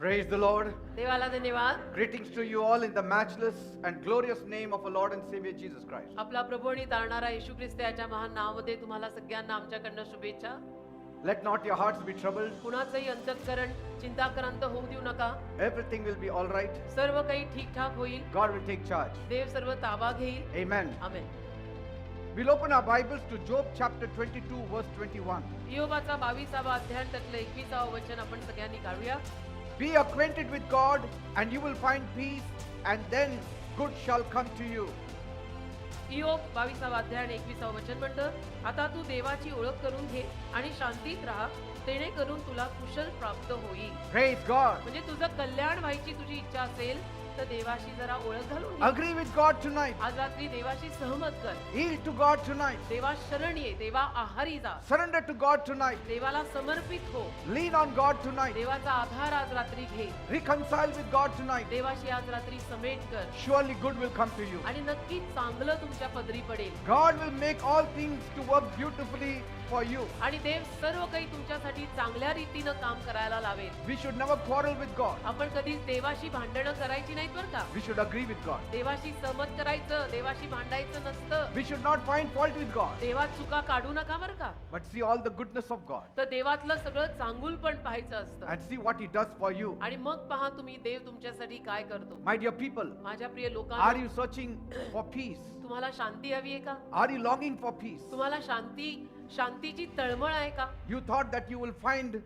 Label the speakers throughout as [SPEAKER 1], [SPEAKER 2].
[SPEAKER 1] Praise the Lord.
[SPEAKER 2] देवाला धन्यवाद.
[SPEAKER 1] Greetings to you all in the matchless and glorious name of our Lord and Savior Jesus Christ.
[SPEAKER 2] आपला प्रभू आणि तारणारा येशू ख्रिस्त याच्या महान नावामध्ये तुम्हाला सगळ्यांना आमच्याकडनं शुभेच्छा.
[SPEAKER 1] Let not your hearts be troubled.
[SPEAKER 2] कुणाचंही अंतःकरण चिंताक्रांत होऊ देऊ नका.
[SPEAKER 1] Everything will be all right.
[SPEAKER 2] सर्व काही ठीकठाक होईल.
[SPEAKER 1] God will take charge.
[SPEAKER 2] देव सर्व ताबा घेईल.
[SPEAKER 1] Amen.
[SPEAKER 2] Amen.
[SPEAKER 1] We'll open our Bibles to Job chapter 22 verse 21.
[SPEAKER 2] योबाचा 22वा अध्याय त्यातलं 21वा वचन आपण सगळ्यांनी काढूया.
[SPEAKER 1] Be acquainted with God and you will find peace and then good shall come to you.
[SPEAKER 2] योब 22वा अध्याय आणि 21वा वचन म्हणतं, आता तू देवाची ओळख करून घे आणि शांतीत राहा, जेणेकरून तुला कुशल प्राप्त होईल.
[SPEAKER 1] Praise God.
[SPEAKER 2] म्हणजे तुझं कल्याण व्हायची तुझी इच्छा असेल तर देवाशी जरा ओळख घालून घे.
[SPEAKER 1] Agree with God tonight.
[SPEAKER 2] आज रात्री देवाशी सहमत कर.
[SPEAKER 1] Yield to God tonight.
[SPEAKER 2] देवा शरण ये, देवा आहारी जा.
[SPEAKER 1] Surrender to God tonight.
[SPEAKER 2] देवाला समर्पित हो.
[SPEAKER 1] Lean on God tonight.
[SPEAKER 2] देवाचा आधार आज रात्री घे.
[SPEAKER 1] Reconcile with God tonight.
[SPEAKER 2] देवाशी आज रात्री समेट कर
[SPEAKER 1] Surely good will come to you.
[SPEAKER 2] आणि नक्कीच चांगलं तुमच्या पदरी पडेल.
[SPEAKER 1] God will make all things to work beautifully for you.
[SPEAKER 2] आणि देव सर्व काही तुमच्यासाठी चांगल्या रीतीनं काम करायला लावेल.
[SPEAKER 1] We should never quarrel with God.
[SPEAKER 2] आपण कधीच देवाशी भांडणं करायची नाहीत बरं का.
[SPEAKER 1] We should agree with God.
[SPEAKER 2] देवाशी सहमत करायचं, देवाशी भांडायचं नसतं.
[SPEAKER 1] We should not find fault with God,
[SPEAKER 2] देवात चुका काढू नका बरं का.
[SPEAKER 1] but see all the goodness of God
[SPEAKER 2] तर देवातलं सगळं चांगुल पण पाहायचं असतं.
[SPEAKER 1] and see what He does for you.
[SPEAKER 2] आणि मग पहा तुम्ही देव तुमच्यासाठी काय करतो.
[SPEAKER 1] My dear people,
[SPEAKER 2] माझ्या प्रिय
[SPEAKER 1] are
[SPEAKER 2] लोकांना,
[SPEAKER 1] you searching for peace?
[SPEAKER 2] तुम्हाला शांती हवी आहे का.
[SPEAKER 1] Are you longing for peace?
[SPEAKER 2] तुम्हाला शांतीची तळमळ आहे का.
[SPEAKER 1] You thought that you will find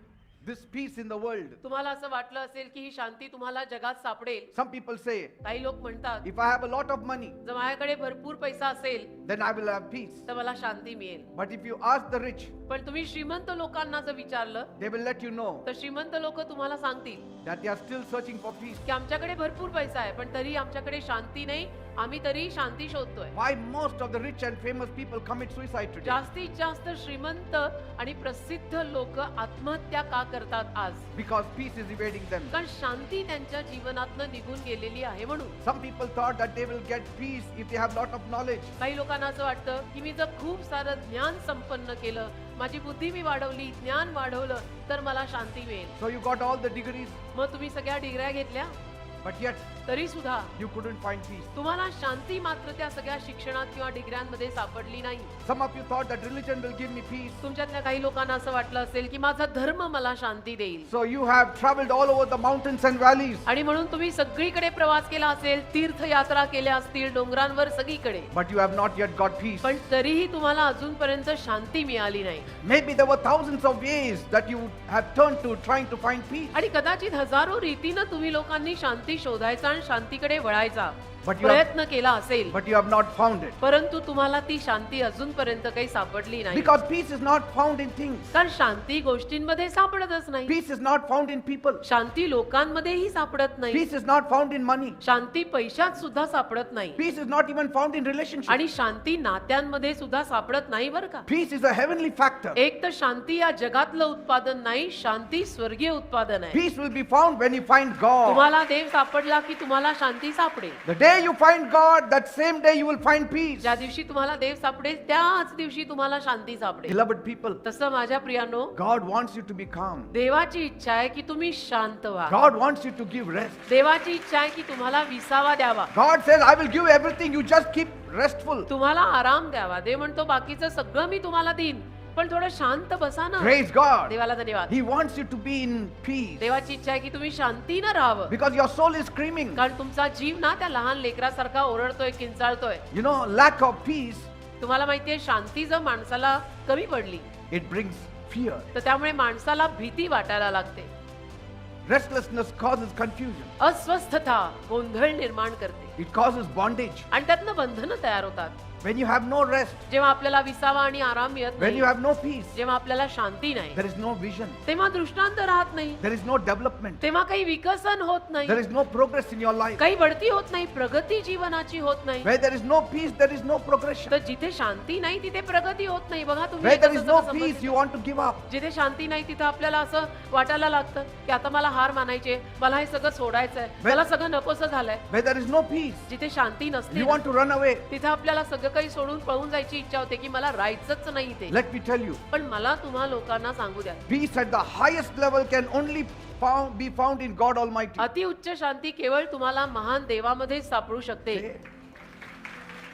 [SPEAKER 1] this peace in the world.
[SPEAKER 2] तुम्हाला असं वाटलं असेल की ही शांती तुम्हाला जगात सापडेल.
[SPEAKER 1] Some people say,
[SPEAKER 2] काही लोक म्हणतात,
[SPEAKER 1] if I have a lot of money,
[SPEAKER 2] जर माझ्याकडे भरपूर पैसा असेल
[SPEAKER 1] then I will have peace.
[SPEAKER 2] तर मला शांती मिळेल.
[SPEAKER 1] But if you ask the rich,
[SPEAKER 2] पण तुम्ही श्रीमंत लोकांना जर विचारलं
[SPEAKER 1] they will let you know
[SPEAKER 2] तर श्रीमंत लोक तुम्हाला सांगतील
[SPEAKER 1] that they are still searching for peace.
[SPEAKER 2] की आमच्याकडे भरपूर पैसा आहे पण तरी आमच्याकडे शांती नाही. आम्ही तरी शांती शोधतोय.
[SPEAKER 1] Why most of the rich and famous people commit suicide today?
[SPEAKER 2] जास्तीत जास्त श्रीमंत आणि प्रसिद्ध लोक आत्महत्या का करतात आज.
[SPEAKER 1] Because peace is evading them.
[SPEAKER 2] कारण शांती त्यांच्या जीवनातनं निघून गेलेली आहे म्हणून.
[SPEAKER 1] Some people thought that they will get peace if they have lot of knowledge.
[SPEAKER 2] काही लोकांना असं वाटतं की मी जर खूप सारं ज्ञान संपन्न केलं, माझी बुद्धी मी वाढवली, ज्ञान वाढवलं तर मला शांती मिळेल.
[SPEAKER 1] So you got all the degrees,
[SPEAKER 2] मग तुम्ही सगळ्या डिग्र्या घेतल्या
[SPEAKER 1] but yet
[SPEAKER 2] तरी सुद्धा
[SPEAKER 1] you couldn't find peace.
[SPEAKER 2] तुम्हाला शांती मात्र त्या सगळ्या शिक्षणात किंवा डिग्र्यांमध्ये सापडली नाही.
[SPEAKER 1] Some of you thought that religion will give me peace.
[SPEAKER 2] तुमच्यातल्या काही लोकांना असं वाटलं असेल की माझा धर्म मला शांती देईल.
[SPEAKER 1] So you have traveled all over the mountains and valleys,
[SPEAKER 2] आणि म्हणून तुम्ही सगळीकडे प्रवास केला असेल, तीर्थयात्रा केल्या असतील डोंगरांवर सगळीकडे,
[SPEAKER 1] but you have not yet got peace.
[SPEAKER 2] पण तरीही तुम्हाला अजूनपर्यंत शांती मिळाली नाही.
[SPEAKER 1] Maybe there were thousands of ways that you have turned to trying to find peace.
[SPEAKER 2] आणि कदाचित हजारो रीतीनं तुम्ही लोकांनी शांती शोधायचा आणि शांतीकडे वळायचा
[SPEAKER 1] But you have-
[SPEAKER 2] प्रयत्न केला असेल,
[SPEAKER 1] But you have not found it.
[SPEAKER 2] परंतु तुम्हाला ती शांती अजूनपर्यंत काही सापडली नाही.
[SPEAKER 1] Because peace is not found in things.
[SPEAKER 2] कारण शांती गोष्टींमध्ये सापडतच नाही.
[SPEAKER 1] Peace is not found in people.
[SPEAKER 2] शांती लोकांमध्येही सापडत नाही.
[SPEAKER 1] Peace is not found in money.
[SPEAKER 2] शांती पैशात सुद्धा सापडत नाही.
[SPEAKER 1] Peace is not even found in relationships.
[SPEAKER 2] आणि शांती नात्यांमध्ये सुद्धा सापडत नाही बरं का.
[SPEAKER 1] Peace is a heavenly factor.
[SPEAKER 2] एक तर शांती या जगातलं उत्पादन नाही, शांती स्वर्गीय उत्पादन आहे.
[SPEAKER 1] Peace will be found when you find God.
[SPEAKER 2] तुम्हाला देव सापडला की तुम्हाला शांती सापडेल.
[SPEAKER 1] The day you find God, that same day you will find peace.
[SPEAKER 2] ज्या दिवशी तुम्हाला देव सापडेल त्याच दिवशी तुम्हाला शांती सापडेल.
[SPEAKER 1] Beloved people,
[SPEAKER 2] तसं माझ्या प्रियानो,
[SPEAKER 1] God wants you to be calm.
[SPEAKER 2] देवाची इच्छा आहे की तुम्ही शांत व्हा.
[SPEAKER 1] God wants you to give rest.
[SPEAKER 2] देवाची इच्छा आहे की तुम्हाला विसावा द्यावा,
[SPEAKER 1] God says, I will give everything, you just keep restful.
[SPEAKER 2] तुम्हाला आराम द्यावा. देव म्हणतो बाकीचं सगळं मी तुम्हाला देईन, पण थोडं शांत बसा ना.
[SPEAKER 1] Praise God.
[SPEAKER 2] देवाला धन्यवाद.
[SPEAKER 1] He wants you to be in peace.
[SPEAKER 2] देवाची इच्छा आहे की तुम्ही शांतीनं राहावं.
[SPEAKER 1] Because your soul is screaming.
[SPEAKER 2] कारण तुमचा जीव ना त्या लहान लेकरासारखा ओरडतोय, किंचाळतोय.
[SPEAKER 1] You know, lack of peace,
[SPEAKER 2] तुम्हाला माहितीये शांती जर माणसाला कमी पडली
[SPEAKER 1] it brings fear.
[SPEAKER 2] तर त्यामुळे माणसाला भीती वाटायला लागते.
[SPEAKER 1] Restlessness causes confusion.
[SPEAKER 2] अस्वस्थता गोंधळ निर्माण करते
[SPEAKER 1] It causes bondage.
[SPEAKER 2] आणि त्यातनं बंधनं तयार होतात.
[SPEAKER 1] When you have no rest,
[SPEAKER 2] जेव्हा आपल्याला विसावा आणि आराम मिळत
[SPEAKER 1] when
[SPEAKER 2] नाही,
[SPEAKER 1] you have no peace,
[SPEAKER 2] जेव्हा आपल्याला शांती नाही,
[SPEAKER 1] there is no vision.
[SPEAKER 2] तेव्हा दृष्टांत राहत नाही,
[SPEAKER 1] There is no development.
[SPEAKER 2] तेव्हा काही विकसन होत नाही,
[SPEAKER 1] There is no progress in your life.
[SPEAKER 2] काही बढती होत नाही, प्रगती जीवनाची होत नाही.
[SPEAKER 1] Where there is no peace, there is no progression.
[SPEAKER 2] तर जिथे शांती नाही तिथे प्रगती होत नाही. बघा तुम्ही
[SPEAKER 1] Where there
[SPEAKER 2] एकच
[SPEAKER 1] is no
[SPEAKER 2] असं
[SPEAKER 1] peace,
[SPEAKER 2] समजलं.
[SPEAKER 1] you want to give up.
[SPEAKER 2] जिथे शांती नाही तिथे आपल्याला असं वाटायला लागतं की आता मला हार मानायचे, मला हे सगळं सोडायचंय, मला सगळं नकोसं झालंय.
[SPEAKER 1] Where there is no peace,
[SPEAKER 2] जिथे शांती नसते
[SPEAKER 1] you
[SPEAKER 2] ना,
[SPEAKER 1] want to run away.
[SPEAKER 2] तिथे आपल्याला सगळं काही सोडून पळून जायची इच्छा होते की मला राहायचंच नाही इथे.
[SPEAKER 1] Let me tell you,
[SPEAKER 2] पण मला तुम्हा लोकांना सांगू द्या,
[SPEAKER 1] peace at the highest level can only be found in God Almighty.
[SPEAKER 2] अति उच्च शांती केवळ तुम्हाला महान देवामध्ये सापडू शकते.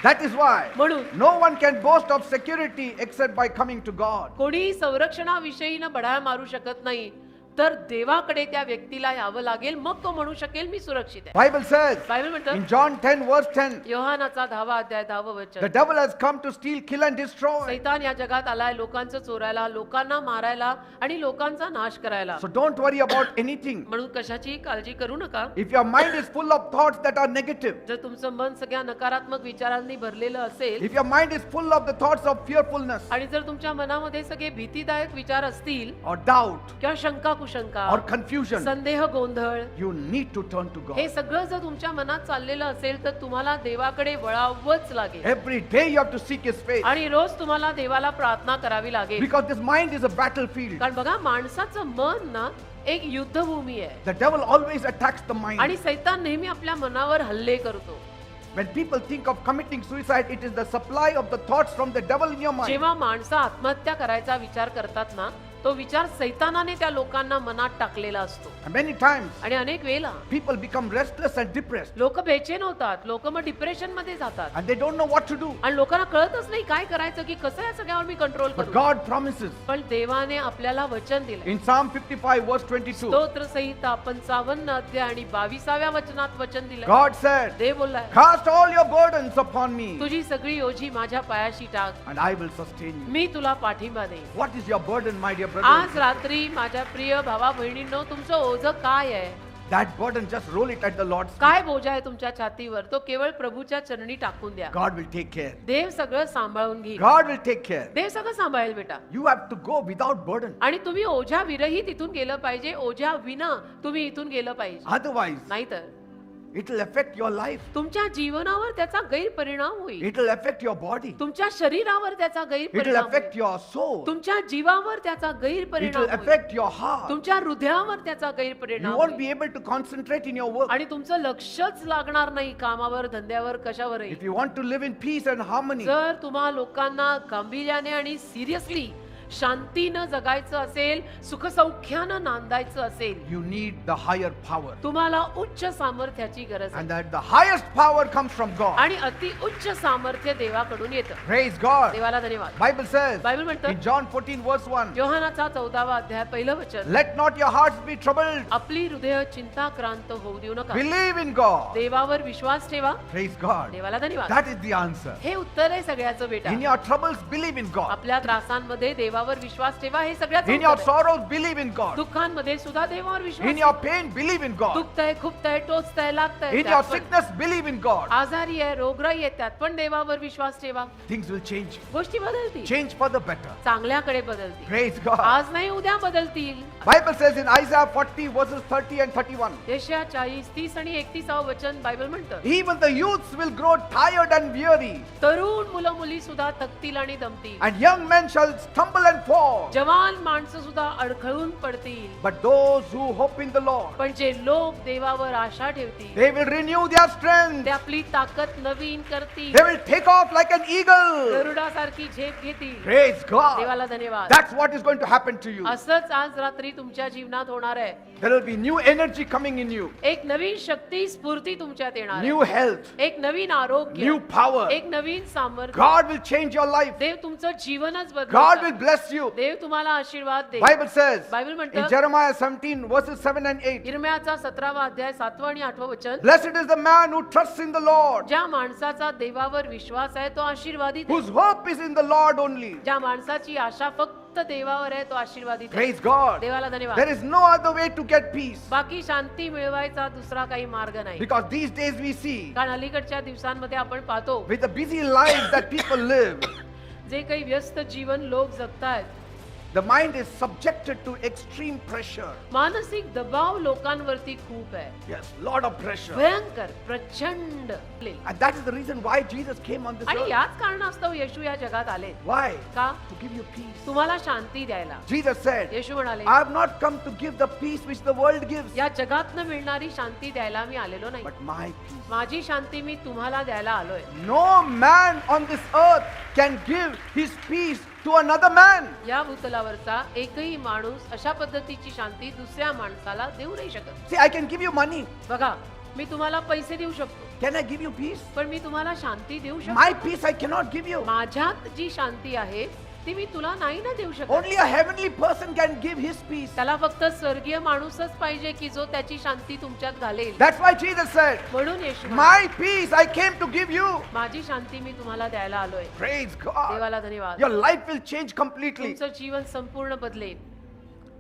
[SPEAKER 1] That is why
[SPEAKER 2] म्हणून
[SPEAKER 1] no one can boast of security except by coming to God.
[SPEAKER 2] कोणी संरक्षणाविषयी न बढाळ मारू शकत नाही, तर देवाकडे त्या व्यक्तीला यावं लागेल, मग तो म्हणू शकेल मी सुरक्षित आहे.
[SPEAKER 1] Bible says
[SPEAKER 2] बायबल म्हणतं
[SPEAKER 1] in John 10 verse 10,
[SPEAKER 2] योहानाचा 10वा अध्याय 10व
[SPEAKER 1] the
[SPEAKER 2] वचन,
[SPEAKER 1] devil has come to steal, kill and destroy.
[SPEAKER 2] सैतान या जगात आलाय लोकांचं चोरायला, लोकांना मारायला आणि लोकांचा नाश करायला.
[SPEAKER 1] So don't worry about anything.
[SPEAKER 2] म्हणून कशाची काळजी करू नका.
[SPEAKER 1] If your mind is full of thoughts that are negative,
[SPEAKER 2] जर तुमचं मन सगळ्या नकारात्मक विचारांनी भरलेलं असेल
[SPEAKER 1] if your mind is full of the thoughts of fearfulness
[SPEAKER 2] आणि जर तुमच्या मनामध्ये सगळे भीतीदायक विचार असतील
[SPEAKER 1] or doubt
[SPEAKER 2] किंवा शंका कुशंका,
[SPEAKER 1] or confusion,
[SPEAKER 2] संदेह गोंधळ,
[SPEAKER 1] you need to turn to
[SPEAKER 2] हे
[SPEAKER 1] God.
[SPEAKER 2] सगळं जर तुमच्या मनात चाललेलं असेल तर तुम्हाला देवाकडे वळावंच लागेल
[SPEAKER 1] Every day you have to seek His face,
[SPEAKER 2] आणि रोज तुम्हाला देवाला प्रार्थना करावी लागेल.
[SPEAKER 1] because this mind is a battlefield.
[SPEAKER 2] कारण बघा, माणसाचं मन ना एक युद्धभूमी आहे
[SPEAKER 1] The devil always attacks the mind.
[SPEAKER 2] आणि सैतान नेहमी आपल्या मनावर हल्ले करतो.
[SPEAKER 1] When people think of committing suicide, it is the supply of the thoughts from the devil in your mind.
[SPEAKER 2] जेव्हा माणसं आत्महत्या करायचा विचार करतात ना, तो विचार सैतानाने त्या लोकांना मनात टाकलेला असतो.
[SPEAKER 1] And many times
[SPEAKER 2] आणि अनेक वेळेला
[SPEAKER 1] people become restless and depressed,
[SPEAKER 2] लोक बेचैन होतात, लोक मग डिप्रेशन मध्ये जातात
[SPEAKER 1] and they don't know what to do.
[SPEAKER 2] आणि लोकांना कळतच नाही काय करायचं, की कसं या सगळ्यावर मी कंट्रोल
[SPEAKER 1] But
[SPEAKER 2] करू.
[SPEAKER 1] God promises
[SPEAKER 2] पण देवाने आपल्याला वचन दिलं.
[SPEAKER 1] in Psalm 55 verse 22,
[SPEAKER 2] स्तोत्र संहिता 55 अध्याय आणि 22व्या वचनात वचन दिलं.
[SPEAKER 1] God said,
[SPEAKER 2] Dev बोललाय,
[SPEAKER 1] cast all your burdens upon me
[SPEAKER 2] तुझी सगळी ओझी माझ्या पायाशी टाक,
[SPEAKER 1] and I will sustain you.
[SPEAKER 2] मी तुला पाठिंबा देईन.
[SPEAKER 1] What is your burden, my dear
[SPEAKER 2] आज
[SPEAKER 1] brother?
[SPEAKER 2] रात्री माझ्या प्रिय भावा बहिणींनो, तुमचं ओझं काय आहे?
[SPEAKER 1] That burden, just roll it at the Lord's feet.
[SPEAKER 2] काय बोजा आहे तुमच्या छातीवर? तो केवळ प्रभूच्या चरणी टाकून द्या.
[SPEAKER 1] God will take care.
[SPEAKER 2] देव सगळं सांभाळून घेईल.
[SPEAKER 1] God will take care.
[SPEAKER 2] देव सगळं सांभाळेल बेटा.
[SPEAKER 1] You have to go without burden.
[SPEAKER 2] आणि तुम्ही ओझ्या विरहित इथून गेलं पाहिजे, ओझ्या विना तुम्ही इथून गेलं पाहिजे.
[SPEAKER 1] Otherwise,
[SPEAKER 2] नाहीतर
[SPEAKER 1] it will affect your life.
[SPEAKER 2] तुमच्या जीवनावर त्याचा गैरपरिणाम होईल.
[SPEAKER 1] It will affect your body.
[SPEAKER 2] तुमच्या शरीरावर त्याचा
[SPEAKER 1] It will
[SPEAKER 2] गैरपरिणाम
[SPEAKER 1] affect
[SPEAKER 2] होईल.
[SPEAKER 1] your soul.
[SPEAKER 2] तुमच्या जीवावर त्याचा
[SPEAKER 1] It
[SPEAKER 2] गैरपरिणाम
[SPEAKER 1] will
[SPEAKER 2] होईल.
[SPEAKER 1] affect your heart.
[SPEAKER 2] तुमच्या हृदयावर त्याचा
[SPEAKER 1] You
[SPEAKER 2] गैरपरिणाम
[SPEAKER 1] won't
[SPEAKER 2] होईल.
[SPEAKER 1] be able to concentrate in your work.
[SPEAKER 2] आणि तुमचं लक्षच लागणार नाही कामावर, धंद्यावर, कशावरही.
[SPEAKER 1] If you want to live in peace and harmony,
[SPEAKER 2] जर तुम्हा लोकांना गांभीर्याने आणि सिरियसली शांतीनं जगायचं असेल, सुखसौख्यानं नांदायचं असेल,
[SPEAKER 1] you need the higher power.
[SPEAKER 2] तुम्हाला उच्च सामर्थ्याची गरज आहे.
[SPEAKER 1] And that the highest power comes from God.
[SPEAKER 2] आणि अति उच्च सामर्थ्य देवाकडून येतं.
[SPEAKER 1] Praise God.
[SPEAKER 2] देवाला धन्यवाद.
[SPEAKER 1] Bible says
[SPEAKER 2] बायबल म्हणतं,
[SPEAKER 1] in John 14 verse 1,
[SPEAKER 2] योहानाचा 14वा अध्याय पहिलं वचन,
[SPEAKER 1] let not your hearts be troubled.
[SPEAKER 2] आपली हृदय चिंताक्रांत होऊ देऊ नका.
[SPEAKER 1] Believe in God.
[SPEAKER 2] देवावर विश्वास ठेवा.
[SPEAKER 1] Praise God.
[SPEAKER 2] देवाला धन्यवाद.
[SPEAKER 1] That is the answer.
[SPEAKER 2] हे उत्तर आहे सगळ्याचं बेटा.
[SPEAKER 1] In your troubles, believe in God.
[SPEAKER 2] आपल्या त्रासांमध्ये देवावर विश्वास ठेवा, हे सगळ्याचं
[SPEAKER 1] In your
[SPEAKER 2] उत्तर आहे.
[SPEAKER 1] sorrows, believe in God.
[SPEAKER 2] दुःखांमध्ये सुद्धा देवावर विश्वास
[SPEAKER 1] In your pain, believe in God.
[SPEAKER 2] दुखतंय, खुपतंय, टोचतंय, लागतंय,
[SPEAKER 1] In
[SPEAKER 2] त्यात
[SPEAKER 1] your
[SPEAKER 2] पण
[SPEAKER 1] sickness, believe in God.
[SPEAKER 2] आजारी आहे, रोगराई आहे, त्यात पण देवावर विश्वास ठेवा.
[SPEAKER 1] Things will change.
[SPEAKER 2] गोष्टी बदलतील,
[SPEAKER 1] Change for the better.
[SPEAKER 2] चांगल्याकडे बदलतील.
[SPEAKER 1] Praise God.
[SPEAKER 2] आज नाही उद्या बदलतील.
[SPEAKER 1] Bible says in Isaiah 40 verses 30 and 31,
[SPEAKER 2] यशाया 40, 30 आणि 31 वचन बायबल म्हणतं,
[SPEAKER 1] even the youths will grow tired and weary,
[SPEAKER 2] तरुण मुलं मुली सुद्धा थकतील आणि दमतील.
[SPEAKER 1] and young men shall stumble and fall.
[SPEAKER 2] जवान माणसं सुद्धा अडखळून पडतील.
[SPEAKER 1] But those who hope in the Lord,
[SPEAKER 2] पण जे लोक देवावर आशा ठेवतील,
[SPEAKER 1] they will renew their strength.
[SPEAKER 2] ते आपली ताकद नवीन करतील.
[SPEAKER 1] They will take off like an eagle.
[SPEAKER 2] गरुडासारखी झेप घेतील.
[SPEAKER 1] Praise God.
[SPEAKER 2] देवाला धन्यवाद.
[SPEAKER 1] That's what is going to happen to you.
[SPEAKER 2] असंच आज रात्री तुमच्या जीवनात होणार आहे.
[SPEAKER 1] There will be new energy coming in you,
[SPEAKER 2] एक नवीन शक्ती स्फूर्ती तुमच्यात येणार
[SPEAKER 1] new
[SPEAKER 2] आहे.
[SPEAKER 1] health,
[SPEAKER 2] एक नवीन आरोग्य,
[SPEAKER 1] new power.
[SPEAKER 2] एक नवीन सामर्थ्य.
[SPEAKER 1] God will change your life.
[SPEAKER 2] देव तुमचं जीवनच
[SPEAKER 1] God will
[SPEAKER 2] बदलणार.
[SPEAKER 1] bless you.
[SPEAKER 2] देव तुम्हाला आशीर्वाद देईल.
[SPEAKER 1] Bible says
[SPEAKER 2] बायबल
[SPEAKER 1] in
[SPEAKER 2] म्हणतं,
[SPEAKER 1] Jeremiah 17 verses 7 and 8,
[SPEAKER 2] इर्म्याचा 17वा अध्याय 7वं आणि 8वं वचन,
[SPEAKER 1] blessed is the man who trusts in the Lord,
[SPEAKER 2] ज्या माणसाचा देवावर विश्वास आहे तो आशीर्वादित आहे.
[SPEAKER 1] whose hope is in the Lord only.
[SPEAKER 2] ज्या माणसाची आशा फक्त देवावर आहे तो आशीर्वादित आहे.
[SPEAKER 1] Praise God.
[SPEAKER 2] देवाला धन्यवाद.
[SPEAKER 1] There is no other way to get peace,
[SPEAKER 2] बाकी शांती मिळवायचा दुसरा काही मार्ग नाही.
[SPEAKER 1] because these days we see
[SPEAKER 2] कारण अलीकडच्या दिवसांमध्ये आपण पाहतो,
[SPEAKER 1] with the busy lives that people live,
[SPEAKER 2] जे काही व्यस्त जीवन लोक जगतायत,
[SPEAKER 1] the mind is subjected to extreme pressure.
[SPEAKER 2] मानसिक दबाव लोकांवरती खूप आहे.
[SPEAKER 1] Yes, lot of pressure.
[SPEAKER 2] भयंकर, प्रचंड.
[SPEAKER 1] And that is the reason why Jesus came on this
[SPEAKER 2] आणि
[SPEAKER 1] earth.
[SPEAKER 2] याच कारणास्तव येशू या जगात आले.
[SPEAKER 1] Why?
[SPEAKER 2] का?
[SPEAKER 1] To give you peace.
[SPEAKER 2] तुम्हाला शांती द्यायला.
[SPEAKER 1] Jesus said,
[SPEAKER 2] येशू म्हणाले,
[SPEAKER 1] I have not come to give the peace which the world gives,
[SPEAKER 2] या जगातनं मिळणारी शांती द्यायला मी आलेलो नाही.
[SPEAKER 1] but my peace.
[SPEAKER 2] माझी शांती मी तुम्हाला द्यायला आलोय.
[SPEAKER 1] No man on this earth can give his peace to another man.
[SPEAKER 2] या भूतलावरचा एकही माणूस अशा पद्धतीची शांती दुसऱ्या माणसाला देऊ नाही शकत.
[SPEAKER 1] See, I can give you money.
[SPEAKER 2] बघा, मी तुम्हाला पैसे देऊ शकतो,
[SPEAKER 1] Can I give you peace?
[SPEAKER 2] पण मी तुम्हाला शांती देऊ
[SPEAKER 1] My
[SPEAKER 2] शकतो.
[SPEAKER 1] peace I cannot give you.
[SPEAKER 2] माझ्यात जी शांती आहे ती मी तुला नाही ना देऊ शकत.
[SPEAKER 1] Only a heavenly person can give his peace.
[SPEAKER 2] त्याला फक्त स्वर्गीय माणूसच पाहिजे की जो त्याची शांती तुमच्यात घालेल.
[SPEAKER 1] That's why Jesus said,
[SPEAKER 2] म्हणून येशू म्हणाला,
[SPEAKER 1] my peace I came to give you.
[SPEAKER 2] माझी शांती मी तुम्हाला द्यायला आलोय.
[SPEAKER 1] Praise God.
[SPEAKER 2] देवाला धन्यवाद.
[SPEAKER 1] Your life will change completely.
[SPEAKER 2] तुमचं जीवन संपूर्ण बदलेल.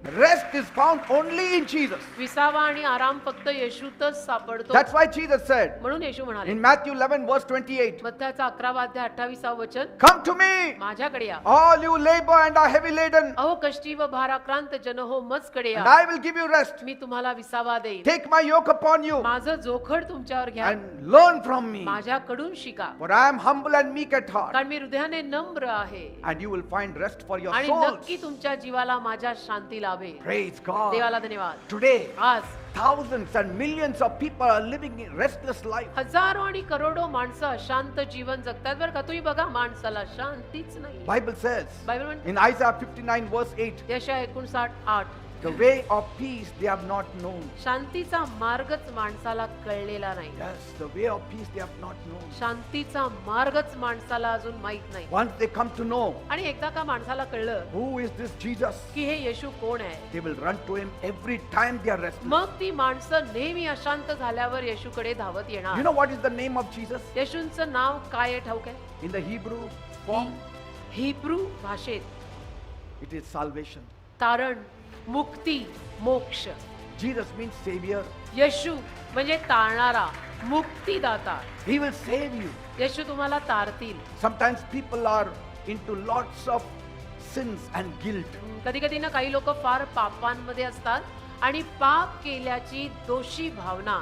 [SPEAKER 1] Rest is found only in Jesus.
[SPEAKER 2] विसावा आणि आराम फक्त येशूतच सापडतो.
[SPEAKER 1] That's why Jesus said
[SPEAKER 2] म्हणून येशू म्हणाले
[SPEAKER 1] in Matthew 11 verse 28,
[SPEAKER 2] मत्थ्याचा 11 अध्याय 28 वचन,
[SPEAKER 1] come to me,
[SPEAKER 2] माझ्याकडे या,
[SPEAKER 1] all you labor and are heavy laden,
[SPEAKER 2] अहो कष्टी व भाराक्रांत जन हो मजकडे
[SPEAKER 1] and
[SPEAKER 2] या,
[SPEAKER 1] I will give you rest.
[SPEAKER 2] मी तुम्हाला विसावा देईन.
[SPEAKER 1] Take my yoke upon you
[SPEAKER 2] माझं जोखड तुमच्यावर घ्या,
[SPEAKER 1] and learn from me,
[SPEAKER 2] माझ्याकडून शिका,
[SPEAKER 1] for I am humble and meek at heart,
[SPEAKER 2] कारण मी हृदयाने नम्र आहे
[SPEAKER 1] and you will find rest for your
[SPEAKER 2] आणि
[SPEAKER 1] souls.
[SPEAKER 2] नक्की तुमच्या जीवाला माझ्या शांती लाभेल.
[SPEAKER 1] Praise God.
[SPEAKER 2] देवाला धन्यवाद.
[SPEAKER 1] Today,
[SPEAKER 2] आज
[SPEAKER 1] thousands and millions of people are living in restless life.
[SPEAKER 2] हजारो आणि करोडो माणसं अशांत जीवन जगतात. बरं का, तुम्ही बघा, माणसाला शांतीच नाही.
[SPEAKER 1] Bible says
[SPEAKER 2] बायबल म्हणते
[SPEAKER 1] in Isaiah 59 verse 8,
[SPEAKER 2] यशाया 59:8,
[SPEAKER 1] the way of peace they have not known.
[SPEAKER 2] शांतीचा मार्गच माणसाला कळलेला नाही.
[SPEAKER 1] Yes, the way of peace they have not known.
[SPEAKER 2] शांतीचा मार्गच माणसाला अजून माहित नाही.
[SPEAKER 1] Once they come to know
[SPEAKER 2] आणि एकदा का माणसाला कळलं
[SPEAKER 1] who is this Jesus,
[SPEAKER 2] की हे येशू कोण आहे,
[SPEAKER 1] they will run to him every time they are restless.
[SPEAKER 2] मग ती माणसं नेहमी अशांत झाल्यावर येशूकडे धावत
[SPEAKER 1] You
[SPEAKER 2] येणार.
[SPEAKER 1] know what is the name of Jesus?
[SPEAKER 2] येशूंचं नाव काय आहे ठाऊक आहे?
[SPEAKER 1] In the Hebrew form,
[SPEAKER 2] Hebrew भाषेत
[SPEAKER 1] it is salvation.
[SPEAKER 2] तारण, मुक्ती, मोक्ष.
[SPEAKER 1] Jesus means savior.
[SPEAKER 2] येशू म्हणजे तारणारा, मुक्तीदाता.
[SPEAKER 1] He will save you.
[SPEAKER 2] येशू तुम्हाला तारतील.
[SPEAKER 1] Sometimes people are into lots of sins and guilt.
[SPEAKER 2] कधी कधी ना काही लोक फार पापांमध्ये असतात आणि पाप केल्याची दोषी भावना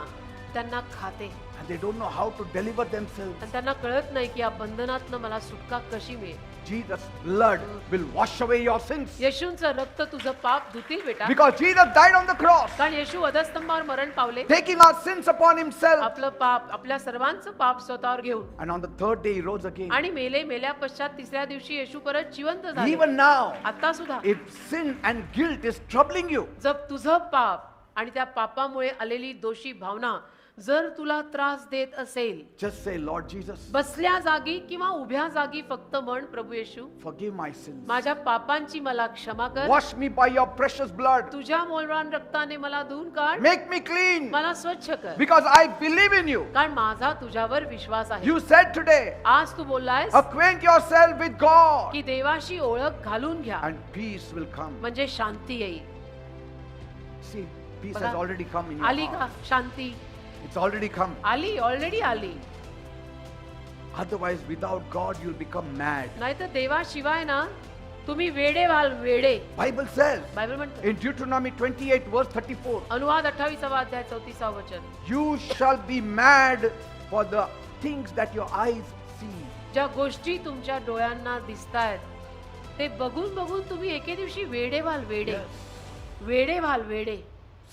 [SPEAKER 2] त्यांना खाते
[SPEAKER 1] And they don't know how to deliver themselves.
[SPEAKER 2] आणि त्यांना कळत नाही की या बंधनातनं मला सुटका कशी मिळेल.
[SPEAKER 1] Jesus' blood will wash away your sins.
[SPEAKER 2] येशूंचं रक्त तुझं पाप धुतील बेटा,
[SPEAKER 1] Because Jesus died on the cross,
[SPEAKER 2] कारण येशू वधस्तंभावर मरण पावले,
[SPEAKER 1] taking our sins upon himself.
[SPEAKER 2] आपलं पाप, आपल्या सर्वांचं पाप स्वतःवर घेऊन,
[SPEAKER 1] And on the third day he rose again.
[SPEAKER 2] आणि मेल्या पश्चात तिसऱ्या दिवशी येशू परत जिवंत झाले.
[SPEAKER 1] Even now,
[SPEAKER 2] आता सुद्धा
[SPEAKER 1] if sin and guilt is troubling you,
[SPEAKER 2] जर तुझं पाप आणि त्या पापामुळे आलेली दोषी भावना जर तुला त्रास देत असेल,
[SPEAKER 1] just say, Lord Jesus,
[SPEAKER 2] बसल्या जागी किंवा उभ्या जागी फक्त म्हण, प्रभू येशू,
[SPEAKER 1] forgive my sins.
[SPEAKER 2] माझ्या पापांची मला क्षमा कर,
[SPEAKER 1] Wash me by your precious blood.
[SPEAKER 2] तुझ्या मौल्यवान रक्ताने मला धुवून काढ,
[SPEAKER 1] Make me clean.
[SPEAKER 2] मला स्वच्छ कर,
[SPEAKER 1] Because I believe in you.
[SPEAKER 2] कारण माझा तुझ्यावर विश्वास आहे.
[SPEAKER 1] You said today,
[SPEAKER 2] आज तू बोललायस
[SPEAKER 1] acquaint yourself with God,
[SPEAKER 2] की देवाशी ओळख घालून घ्या
[SPEAKER 1] and peace will come.
[SPEAKER 2] म्हणजे शांती येईल.
[SPEAKER 1] See, peace
[SPEAKER 2] बघा,
[SPEAKER 1] has already come in
[SPEAKER 2] आली
[SPEAKER 1] your
[SPEAKER 2] का
[SPEAKER 1] heart.
[SPEAKER 2] Shanti?
[SPEAKER 1] It's already come.
[SPEAKER 2] आली, ऑलरेडी आली.
[SPEAKER 1] Otherwise, without God, you'll become mad.
[SPEAKER 2] नाहीतर देवाशिवाय ना तुम्ही वेडे व्हाल, वेडे.
[SPEAKER 1] Bible says
[SPEAKER 2] बायबल म्हणतो,
[SPEAKER 1] in Deuteronomy 28 verse 34,
[SPEAKER 2] अनुवाद 28 अध्याय 34 वचन,
[SPEAKER 1] you shall be mad for the things that your eyes see.
[SPEAKER 2] ज्या गोष्टी तुमच्या डोळ्यांना दिसतायत ते बघून बघून तुम्ही एके दिवशी वेडे व्हाल, वेडे.
[SPEAKER 1] Yes.
[SPEAKER 2] वेडे व्हाल, वेडे.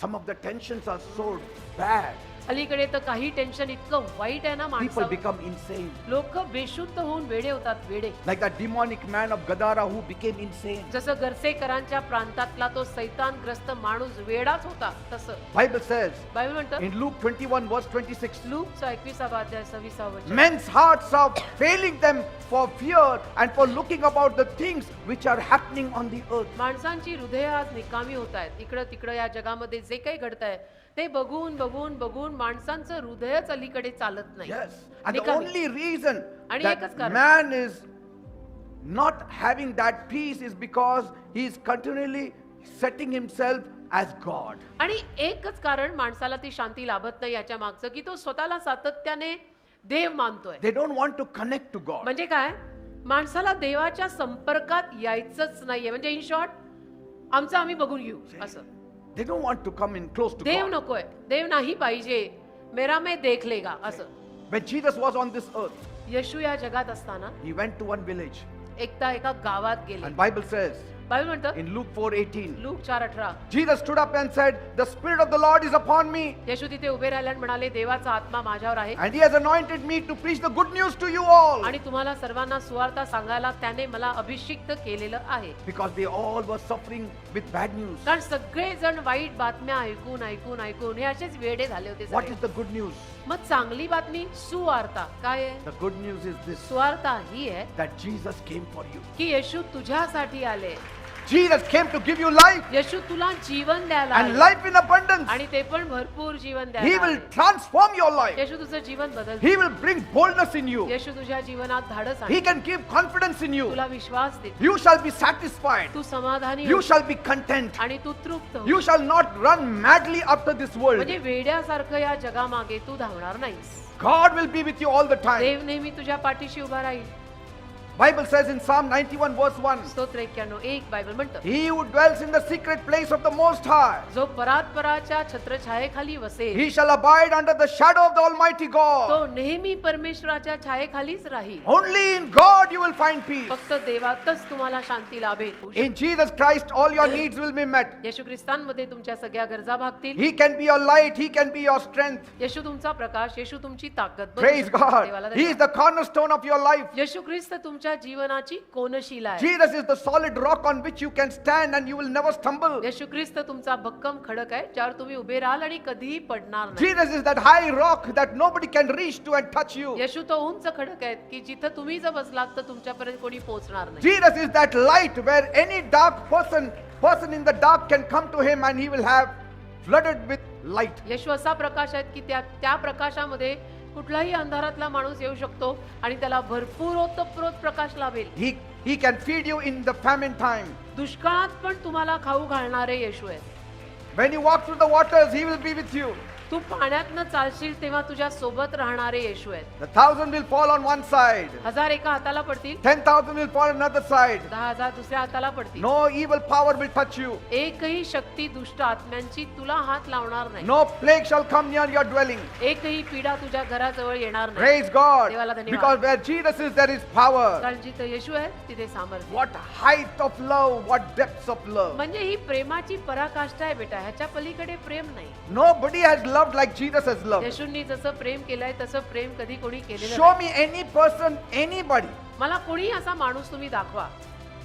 [SPEAKER 1] Some of the tensions are so bad.
[SPEAKER 2] अलीकडे तर काही टेन्शन इतकं वाईट आहे ना
[SPEAKER 1] People
[SPEAKER 2] माणसावर,
[SPEAKER 1] become insane.
[SPEAKER 2] लोक बेशुद्ध होऊन वेडे होतात, वेडे.
[SPEAKER 1] Like that demonic man of Gadara who became insane.
[SPEAKER 2] जसं गर्सेकरांच्या प्रांतातला तो सैतानग्रस्त माणूस वेडाच होता, तसं
[SPEAKER 1] Bible says
[SPEAKER 2] बायबल म्हणतं,
[SPEAKER 1] in Luke 21 verse 26,
[SPEAKER 2] लूकचा 21 अध्याय 26 वचन,
[SPEAKER 1] men's hearts are failing them for fear and for looking about the things which are happening on the earth.
[SPEAKER 2] माणसांची हृदय आज निकामी होत आहेत. इकडं तिकडं या जगामध्ये जे काही घडतंय ते बघून बघून बघून माणसांचं हृदयच अलीकडे चालत नाही.
[SPEAKER 1] Yes. And the
[SPEAKER 2] निकामी.
[SPEAKER 1] only reason
[SPEAKER 2] आणि
[SPEAKER 1] that
[SPEAKER 2] एकच कारण.
[SPEAKER 1] man is not having that peace is because he is continually setting himself as God.
[SPEAKER 2] आणि एकच कारण माणसाला ती शांती लाभत नाही याच्या मागचं, की तो स्वतःला सातत्याने देव मानतोय.
[SPEAKER 1] They don't want to connect to God.
[SPEAKER 2] म्हणजे काय, माणसाला देवाच्या संपर्कात यायचंच नाहीये. म्हणजे इन शॉर्ट, आमचं आम्ही बघून घेऊ असं.
[SPEAKER 1] They don't want to come in close to
[SPEAKER 2] Dev
[SPEAKER 1] God.
[SPEAKER 2] नकोय, देव नाही पाहिजे, मेरा मैं देख लेगा असं.
[SPEAKER 1] When Jesus was on this earth,
[SPEAKER 2] येशू या जगात असताना
[SPEAKER 1] he went to one village
[SPEAKER 2] एकदा एका गावात गेले.
[SPEAKER 1] and Bible says
[SPEAKER 2] बायबल म्हणतं
[SPEAKER 1] in Luke 4:18.
[SPEAKER 2] Look 4:18
[SPEAKER 1] Jesus stood up and said, "The Spirit of the Lord is upon me,
[SPEAKER 2] येशू तिथे उभे राहिले आणि म्हणाले देवाचा आत्मा माझ्यावर आहे
[SPEAKER 1] and He has anointed me to preach the good news to you all."
[SPEAKER 2] आणि तुम्हाला सर्वांना सुवार्ता सांगायला त्याने मला अभिषिक्त केलेलं आहे
[SPEAKER 1] Because they all were suffering with bad news.
[SPEAKER 2] कारण सगळेजण वाईट बातम्या ऐकून ऐकून ऐकून हे असेच वेडे झाले होते
[SPEAKER 1] What
[SPEAKER 2] सगळे.
[SPEAKER 1] is the good news?
[SPEAKER 2] मग चांगली बातमी सुवार्ता काय आहे
[SPEAKER 1] The good news is this,
[SPEAKER 2] सुवार्ता ही आहे
[SPEAKER 1] that Jesus came for you.
[SPEAKER 2] की येशू तुझ्यासाठी आले
[SPEAKER 1] Jesus came to give you life,
[SPEAKER 2] येशू तुला जीवन द्यायला
[SPEAKER 1] and
[SPEAKER 2] आले.
[SPEAKER 1] life in abundance.
[SPEAKER 2] आणि ते पण भरपूर जीवन
[SPEAKER 1] He
[SPEAKER 2] द्यायला
[SPEAKER 1] will
[SPEAKER 2] आले.
[SPEAKER 1] transform your life.
[SPEAKER 2] येशू तुझं जीवन बदल
[SPEAKER 1] He will bring boldness in you.
[SPEAKER 2] येशू तुझ्या जीवनात धाडस
[SPEAKER 1] He
[SPEAKER 2] आणेल.
[SPEAKER 1] can give confidence in you.
[SPEAKER 2] तुला विश्वास दे
[SPEAKER 1] You shall be satisfied.
[SPEAKER 2] तू समाधानी
[SPEAKER 1] You
[SPEAKER 2] होशील.
[SPEAKER 1] shall be content.
[SPEAKER 2] आणि तू तृप्त होशील.
[SPEAKER 1] You shall not run madly after this world.
[SPEAKER 2] म्हणजे वेड्यासारखं या जगामागे तू धावणार नाहीस.
[SPEAKER 1] God will be with you all the time.
[SPEAKER 2] देव नेहमी तुझ्या पाठीशी उभा राहील.
[SPEAKER 1] Bible says in Psalm 91 verse 1,
[SPEAKER 2] स्तोत्र 91:1 बायबल म्हणतं
[SPEAKER 1] He who dwells in the secret place of the Most High,
[SPEAKER 2] जो परात्पराच्या छत्रछायेखाली वसेल
[SPEAKER 1] he shall abide under the shadow of the Almighty God.
[SPEAKER 2] तो नेहमी परमेश्वराच्या छायेखालीच राहील.
[SPEAKER 1] Only in God you will find peace.
[SPEAKER 2] फक्त देवातच तुम्हाला शांती लाभेल.
[SPEAKER 1] In Jesus Christ all your needs will be met.
[SPEAKER 2] येशू ख्रिस्तांमध्ये तुमच्या सगळ्या गरजा भागतील.
[SPEAKER 1] He can be your light, He can be your strength.
[SPEAKER 2] येशू तुमचा प्रकाश, येशू तुमची ताकद.
[SPEAKER 1] Praise God.
[SPEAKER 2] देवाला
[SPEAKER 1] He is
[SPEAKER 2] धन्यवाद.
[SPEAKER 1] the cornerstone of your life.
[SPEAKER 2] येशू ख्रिस्त तुमच्या जीवनाची कोनशिला आहे.
[SPEAKER 1] Jesus is the solid rock on which you can stand and you will never stumble.
[SPEAKER 2] येशू ख्रिस्त तुमचा भक्कम खडक आहे ज्यावर तुम्ही उभे राहाल आणि कधीही पडणार नाही.
[SPEAKER 1] Jesus is that high rock that nobody can reach to and touch you.
[SPEAKER 2] येशू तो उंच खडक आहे की जिथं तुम्ही जर बसलात तर तुमच्यापर्यंत कोणी पोहोचणार नाही.
[SPEAKER 1] Jesus is that light where any dark person in the dark can come to Him and He will have flooded with light.
[SPEAKER 2] येशू असा प्रकाश आहे की त्या प्रकाशामध्ये कुठलाही अंधारातला माणूस येऊ शकतो आणि त्याला भरपूर ओतप्रोत प्रकाश लाभेल.
[SPEAKER 1] He can feed you in the famine time.
[SPEAKER 2] दुष्काळात पण तुम्हाला खाऊ घालणारे येशू आहेत.
[SPEAKER 1] When you walk through the waters, He will be with you.
[SPEAKER 2] तू पाण्यातनं चालशील तेव्हा तुझ्या सोबत राहणारे येशू आहेत.
[SPEAKER 1] 1,000 will fall on one side,
[SPEAKER 2] 1000 एका हाताला पडतील,
[SPEAKER 1] 10,000 will fall on another side.
[SPEAKER 2] 10,000 दुसऱ्या हाताला पडतील.
[SPEAKER 1] No evil power will touch you.
[SPEAKER 2] एकही शक्ती दुष्ट आत्म्यांची तुला हात लावणार नाही.
[SPEAKER 1] No plague shall come near your dwelling.
[SPEAKER 2] एकही पीडा तुझ्या घराजवळ येणार नाही.
[SPEAKER 1] Praise God.
[SPEAKER 2] देवाला धन्यवाद.
[SPEAKER 1] Because where Jesus is, there is power.
[SPEAKER 2] कारण जिथे येशू आहे तिथे सामर्थ्य.
[SPEAKER 1] What height of love, what depths of love.
[SPEAKER 2] म्हणजे ही प्रेमाची पराकाष्ठा आहे बेटा. ह्याच्या पलीकडे प्रेम नाही.
[SPEAKER 1] Nobody has loved like Jesus has loved.
[SPEAKER 2] येशूंनी जसं प्रेम केलंय तसं प्रेम कधी कोणी केलेलं
[SPEAKER 1] Show
[SPEAKER 2] नाही.
[SPEAKER 1] me any person, anybody
[SPEAKER 2] मला कोणी असा माणूस तुम्ही दाखवा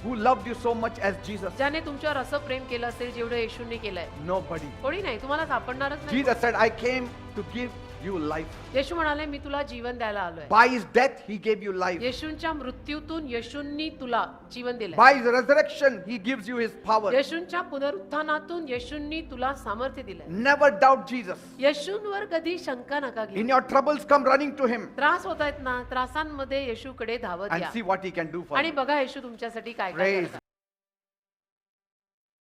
[SPEAKER 1] who loved you so much as Jesus.
[SPEAKER 2] ज्याने तुमच्यावर असं प्रेम केलं असेल जेवढं येशूंनी केलंय.
[SPEAKER 1] Nobody.
[SPEAKER 2] कोणी नाही. तुम्हाला सापडणारच नाही.
[SPEAKER 1] Jesus said, I came to give you life.
[SPEAKER 2] येशू म्हणाले मी तुला जीवन द्यायला आलोय.
[SPEAKER 1] By His death, He gave you life.
[SPEAKER 2] येशूंच्या मृत्यूतून येशूंनी तुला जीवन दिलंय.
[SPEAKER 1] By His resurrection, He gives you His power.
[SPEAKER 2] येशूंच्या पुनरुत्थानातून येशूंनी तुला सामर्थ्य दिलंय.
[SPEAKER 1] Never doubt Jesus.
[SPEAKER 2] येशूंवर कधी शंका नका घेऊ.
[SPEAKER 1] In your troubles, come running to Him
[SPEAKER 2] त्रास होत आहेत ना, त्रासांमध्ये येशूकडे धावत
[SPEAKER 1] and
[SPEAKER 2] या
[SPEAKER 1] see what He can do for
[SPEAKER 2] आणि
[SPEAKER 1] you.
[SPEAKER 2] बघा येशू तुमच्यासाठी काय काय
[SPEAKER 1] Praise
[SPEAKER 2] करतात.